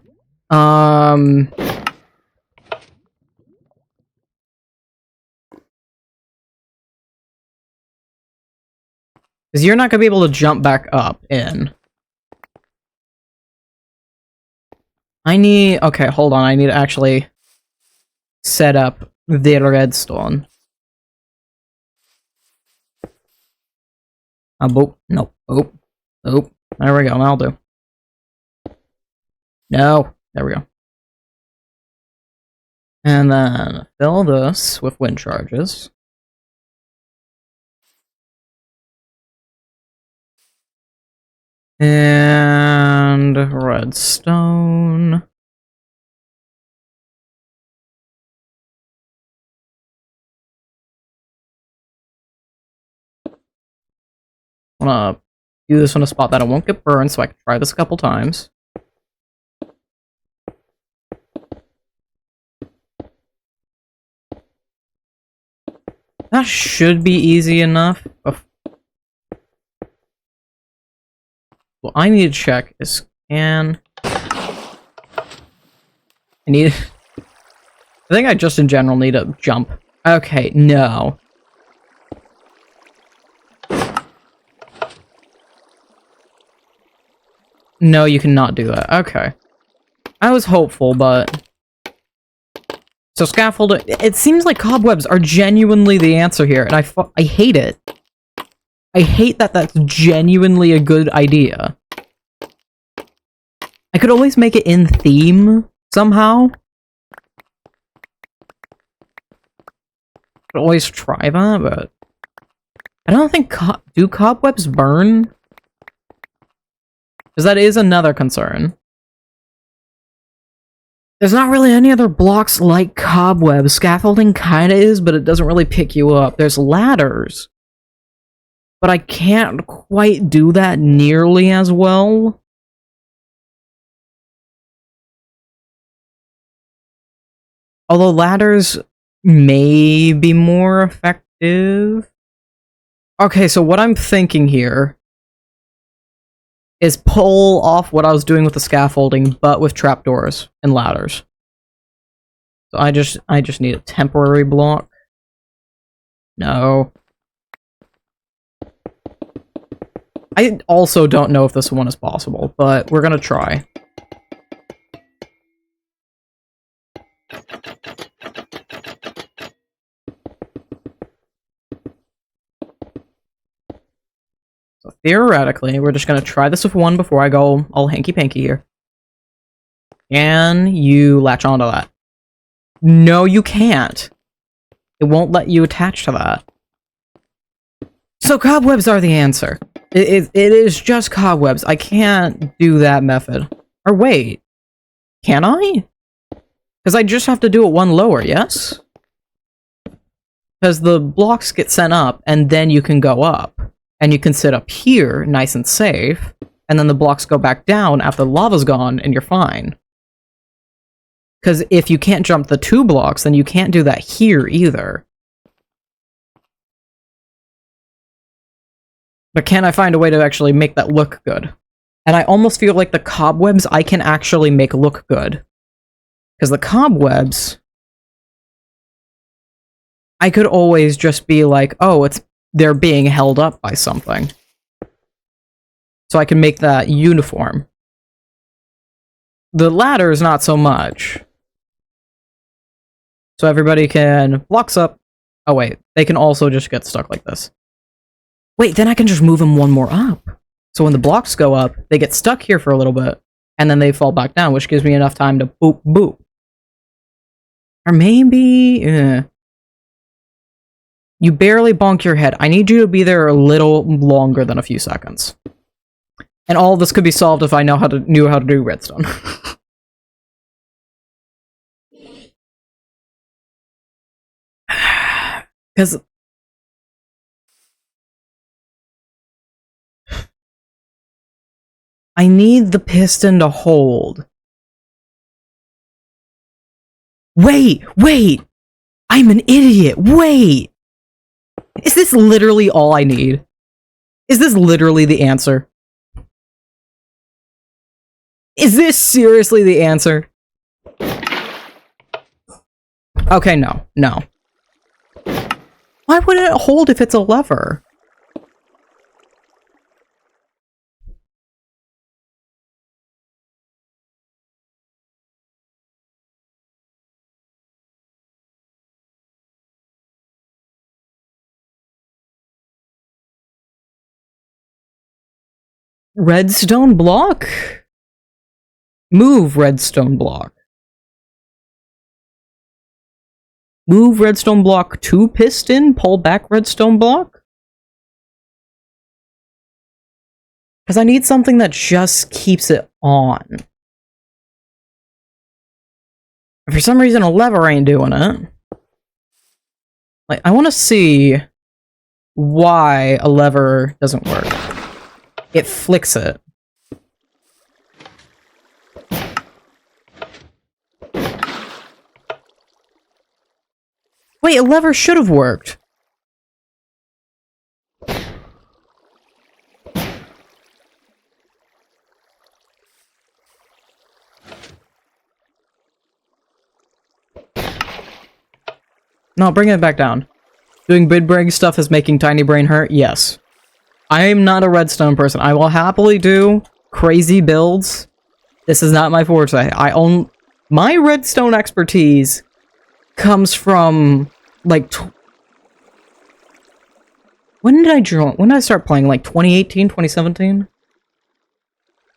Because you're not going to be able to jump back up in. Okay, hold on, I need to actually set up the redstone. Boop, no, boop, boop. There we go, that'll do. No, there we go. And then fill this with wind charges. And redstone. I'm gonna do this on a spot that I won't get burned, so I can try this a couple times. That should be easy enough. What I need to check is I think I just in general need to jump. Okay, no. No, you cannot do that. Okay. I was hopeful, but... So scaffolding... It seems like cobwebs are genuinely the answer here, and I hate it. I hate that that's genuinely a good idea. I could always make it in theme, somehow. Could always try that, but... I don't think do cobwebs burn? Because that is another concern. There's not really any other blocks like cobwebs. Scaffolding kinda is, but it doesn't really pick you up. There's ladders. But I can't quite do that nearly as well. Although ladders may be more effective. Okay, so what I'm thinking here is pull off what I was doing with the scaffolding, but with trapdoors and ladders. So I just need a temporary block. No. I also don't know if this one is possible, but we're gonna try. So theoretically, we're just gonna try this with one before I go all hanky-panky here. Can you latch onto that? No, you can't. It won't let you attach to that. So cobwebs are the answer. It is just cobwebs. I can't do that method. Or wait. Can I? Because I just have to do it one lower, yes? Because the blocks get sent up, and then you can go up. And you can sit up here, nice and safe, and then the blocks go back down after the lava's gone, and you're fine. Because if you can't jump the 2 blocks, then you can't do that here either. But can I find a way to actually make that look good? And I almost feel like the cobwebs I can actually make look good. Because the cobwebs... I could always just be like, oh, they're being held up by something. So I can make that uniform. The ladder is not so much. So everybody can... Blocks up. Oh wait, they can also just get stuck like this. Wait, then I can just move them one more up. So when the blocks go up, they get stuck here for a little bit, and then they fall back down, which gives me enough time to boop, boop. Or maybe... You barely bonk your head. I need you to be there a little longer than a few seconds. And all of this could be solved if I knew how to do redstone. Because... I need the piston to hold. Wait! I'm an idiot! Wait! Is this literally all I need? Is this literally the answer? Is this seriously the answer? Okay, no. Why would it hold if it's a lever? Redstone block? Move redstone block. Move redstone block to piston, pull back redstone block? Because I need something that just keeps it on. For some reason, a lever ain't doing it. Like, I want to see why a lever doesn't work. It flicks it. Wait, a lever should have worked. No, bring it back down. Doing big brain stuff is making tiny brain hurt? Yes. I am not a redstone person. I will happily do crazy builds, this is not my forte. My redstone expertise comes from, like, when did I start playing? Like 2018, 2017?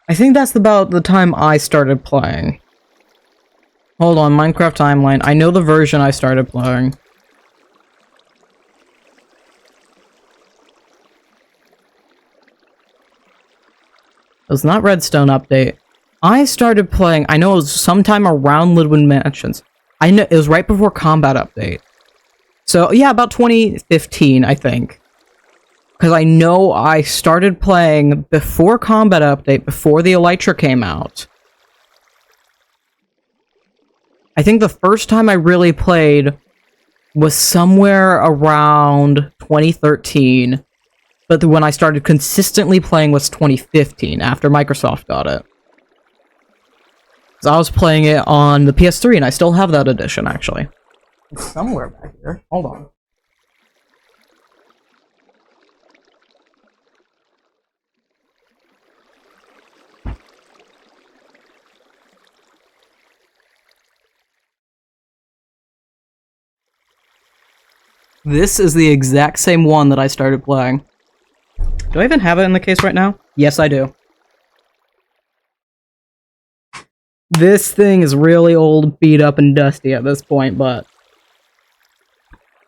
I think that's about the time I started playing. Hold on, Minecraft timeline. I know the version I started playing. It was not Redstone update. I started playing, I know it was sometime around Lidwin Mansions. I know it was right before Combat update. So yeah, about 2015, I think. Because I know I started playing before Combat update, before the Elytra came out. I think the first time I really played was somewhere around 2013. But when I started consistently playing was 2015, after Microsoft got it. So I was playing it on the PS3, and I still have that edition, actually. It's somewhere back here. Hold on. This is the exact same one that I started playing. Do I even have it in the case right now? Yes, I do. This thing is really old, beat up, and dusty at this point, but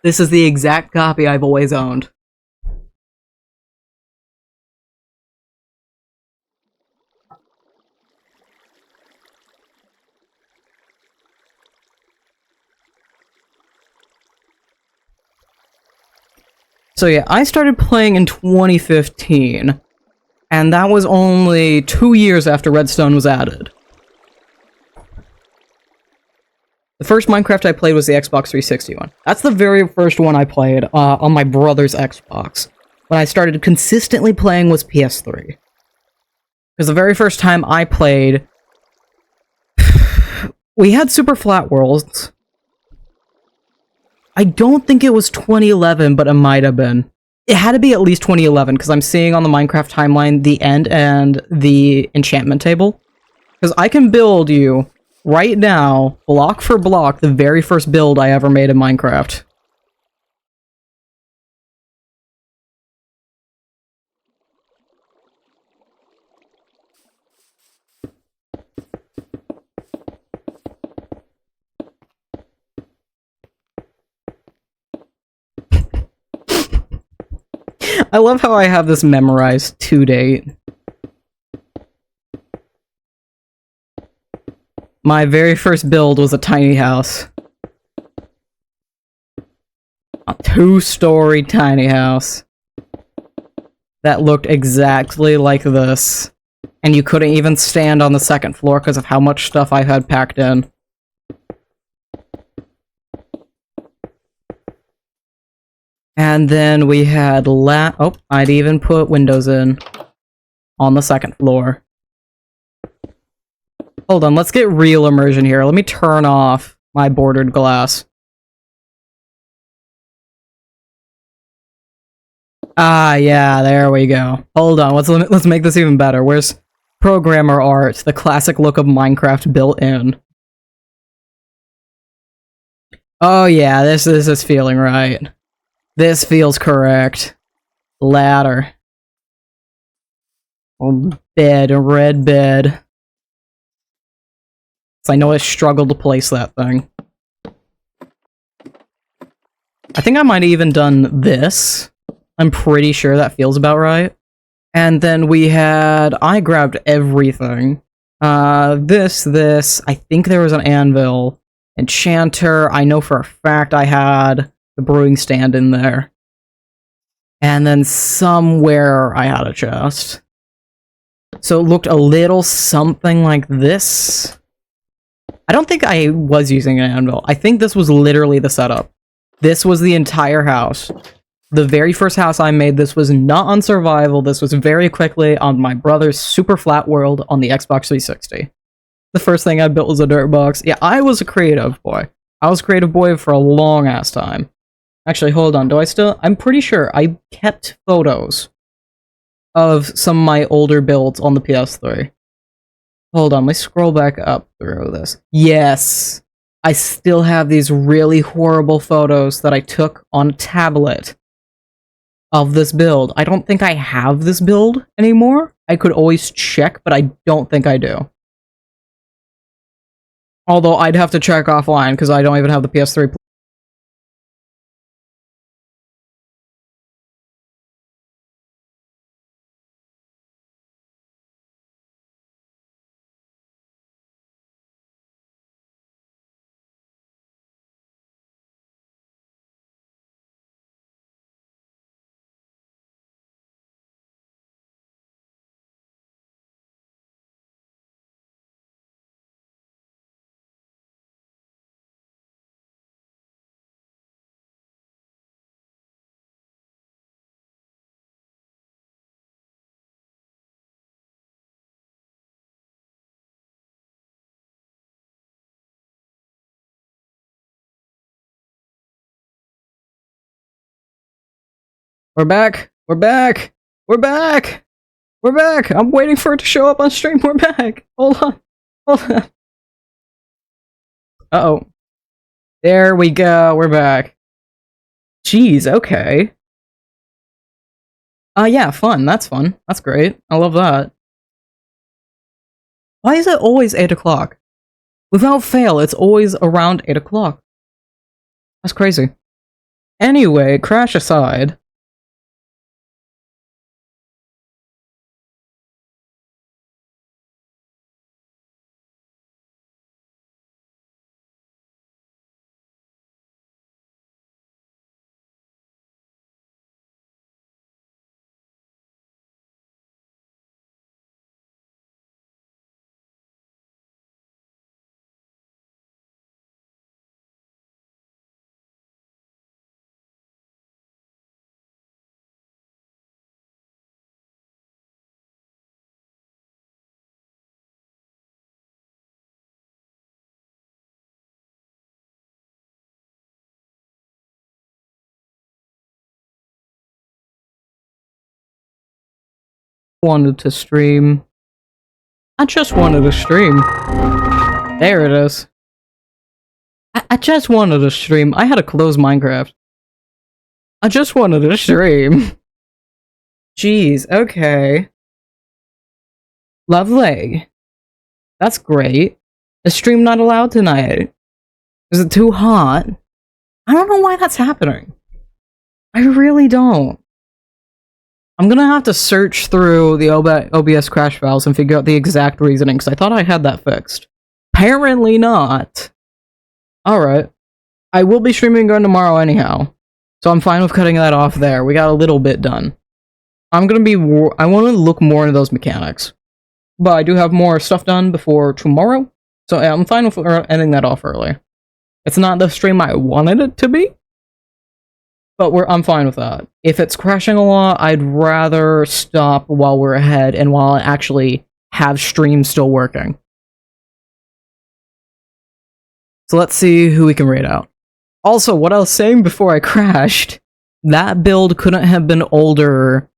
this is the exact copy I've always owned. So yeah, I started playing in 2015, and that was only 2 years after Redstone was added. The first Minecraft I played was the Xbox 360 one. That's the very first one I played on my brother's Xbox. When I started consistently playing was PS3. Because the very first time I played, we had Super Flat Worlds. I don't think it was 2011, but it might have been. It had to be at least 2011, because I'm seeing on the Minecraft timeline the end and the enchantment table. Because I can build you, right now, block for block, the very first build I ever made in Minecraft. I love how I have this memorized to date. My very first build was a tiny house. A 2-story tiny house. That looked exactly like this. And you couldn't even stand on the second floor because of how much stuff I had packed in. And then we had oh, I'd even put windows in on the second floor. Hold on, let's get real immersion here. Let me turn off my bordered glass. Ah, yeah, there we go. Hold on, let's make this even better. Where's programmer art? The classic look of Minecraft built in. Oh yeah, this is feeling right. This feels correct. Ladder. Oh, bed, a red bed. So I know I struggled to place that thing. I think I might have even done this. I'm pretty sure that feels about right. And then we had... I grabbed everything. This. I think there was an anvil. Enchanter. I know for a fact I had the brewing stand in there. And then somewhere I had a chest. So it looked a little something like this. I don't think I was using an anvil. I think this was literally the setup. This was the entire house. The very first house I made, this was not on survival. This was very quickly on my brother's super flat world on the Xbox 360. The first thing I built was a dirt box. Yeah, I was a creative boy. I was a creative boy for a long ass time. Actually, hold on. Do I still... I'm pretty sure I kept photos of some of my older builds on the PS3. Hold on, let me scroll back up through this. Yes! I still have these really horrible photos that I took on a tablet of this build. I don't think I have this build anymore. I could always check, but I don't think I do. Although I'd have to check offline because I don't even have the PS3. We're back! We're back! We're back! We're back! I'm waiting for it to show up on stream. We're back! Hold on. Hold on. Uh-oh. There we go. We're back. Jeez, okay. Yeah, fun. That's fun. That's great. I love that. Why is it always 8 o'clock? Without fail, it's always around 8 o'clock. That's crazy. Anyway, crash aside. Wanted to stream. I just wanted to stream. There it is. I just wanted to stream. I had to close Minecraft. I just wanted to stream. Jeez, okay. Lovely. That's great. Is stream not allowed tonight? Is it too hot? I don't know why that's happening. I really don't. I'm gonna have to search through the OBS crash files and figure out the exact reasoning, because I thought I had that fixed. Apparently not. Alright. I will be streaming again tomorrow anyhow, so I'm fine with cutting that off there. We got a little bit done. I want to look more into those mechanics. But I do have more stuff done before tomorrow, so yeah, I'm fine with ending that off early. It's not the stream I wanted it to be, but I'm fine with that. If it's crashing a lot, I'd rather stop while we're ahead and while I actually have stream still working. So let's see who we can raid out. Also, what I was saying before I crashed, that build couldn't have been older,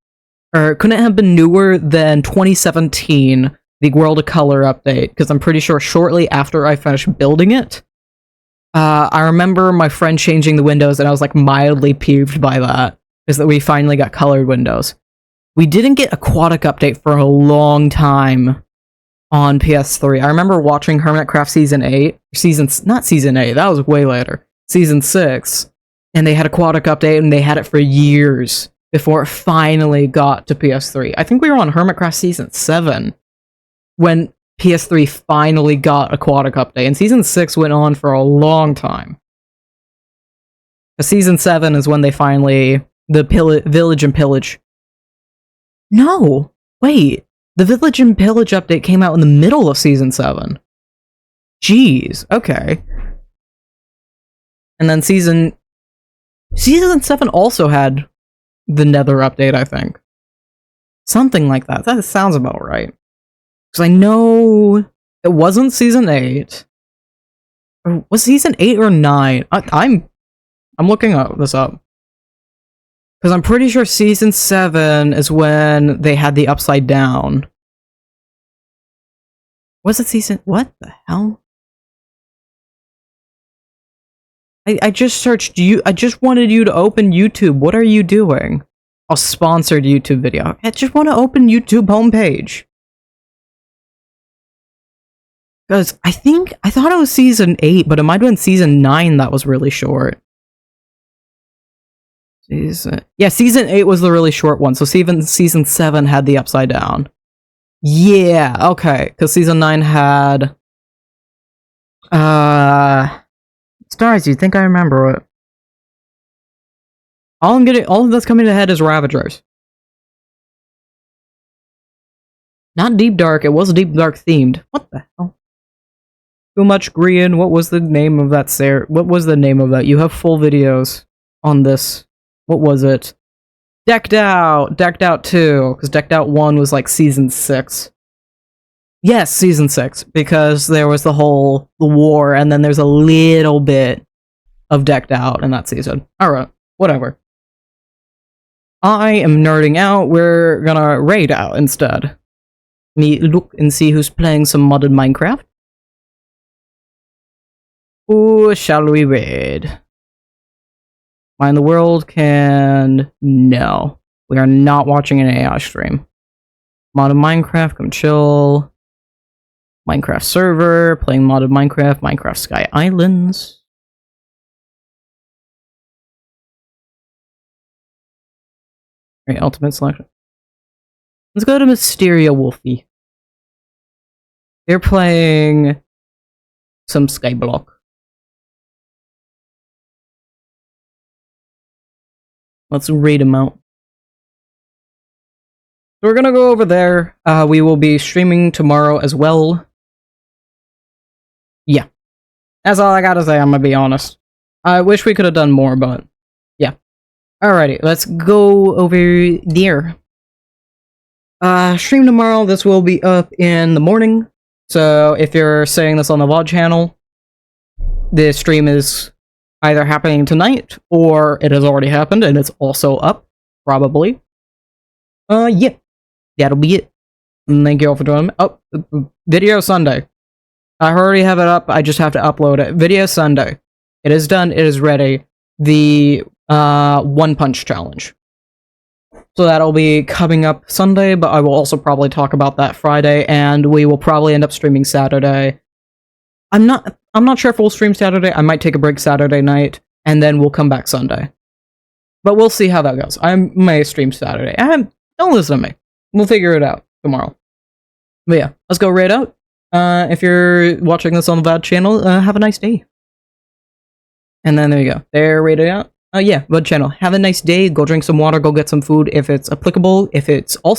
or couldn't have been newer than 2017, the World of Color update, because I'm pretty sure shortly after I finished building it, I remember my friend changing the windows, and I was like mildly peeved by that, is that we finally got colored windows. We didn't get Aquatic update for a long time on PS3. I remember watching Hermitcraft Season 8, not Season 8, that was way later, Season 6, and they had Aquatic update, and they had it for years before it finally got to PS3. I think we were on Hermitcraft Season 7 when PS3 finally got Aquatic update, and Season 6 went on for a long time. Season 7 is when they finally... the Village and Pillage... No! Wait! The Village and Pillage update came out in the middle of Season 7. Jeez, okay. And then Season 7 also had the Nether update, I think. Something like that. That sounds about right. Because I know it wasn't Season 8. Or was Season 8 or 9? I'm looking this up. Because I'm pretty sure season 7 is when they had the upside down. Was it season? What the hell? I just searched you. I just wanted you to open YouTube. What are you doing? A sponsored YouTube video. I just want to open YouTube homepage. Because I thought it was season 8, but it might have been season 9 that was really short. Season 8 was the really short one, so season 7 had the upside down. Yeah, okay, because season 9 had... Stars, you think I remember it? All that's coming ahead is Ravagers. Not Deep Dark, it was Deep Dark themed. What the hell? Too much green, what was the name of that, Sarah? What was the name of that? You have full videos on this. What was it? Decked Out 2, because Decked Out 1 was like season 6. Yes, season 6, because there was the war, and then there's a little bit of Decked Out in that season. Alright, whatever. I am nerding out, we're gonna raid out instead. Me look and see who's playing some modded Minecraft. Who shall we raid? Mind the World can... No. We are not watching an AI stream. Modded Minecraft, come chill. Minecraft server, playing modded Minecraft, Minecraft Sky Islands. Alright, ultimate selection. Let's go to Mysteria Wolfie. They're playing some Skyblock. Let's raid them out. So we're gonna go over there. We will be streaming tomorrow as well. Yeah. That's all I gotta say, I'm gonna be honest. I wish we could have done more, but... yeah. Alrighty, let's go over there. Stream tomorrow, this will be up in the morning. So if you're seeing this on the VOD channel, this stream is either happening tonight, or it has already happened, and it's also up, probably. Yeah. That'll be it. And thank you all for joining me. Oh, video Sunday. I already have it up, I just have to upload it. Video Sunday. It is done, it is ready. The, One Punch Challenge. So that'll be coming up Sunday, but I will also probably talk about that Friday, and we will probably end up streaming Saturday. I'm not sure if we'll stream Saturday. I might take a break Saturday night, and then we'll come back Sunday. But we'll see how that goes. I may stream Saturday. Don't listen to me. We'll figure it out tomorrow. But yeah, let's go raid out. If you're watching this on the VOD channel, have a nice day. And then there you go. They're raided out. Yeah, VOD channel. Have a nice day. Go drink some water. Go get some food if it's applicable. If it's also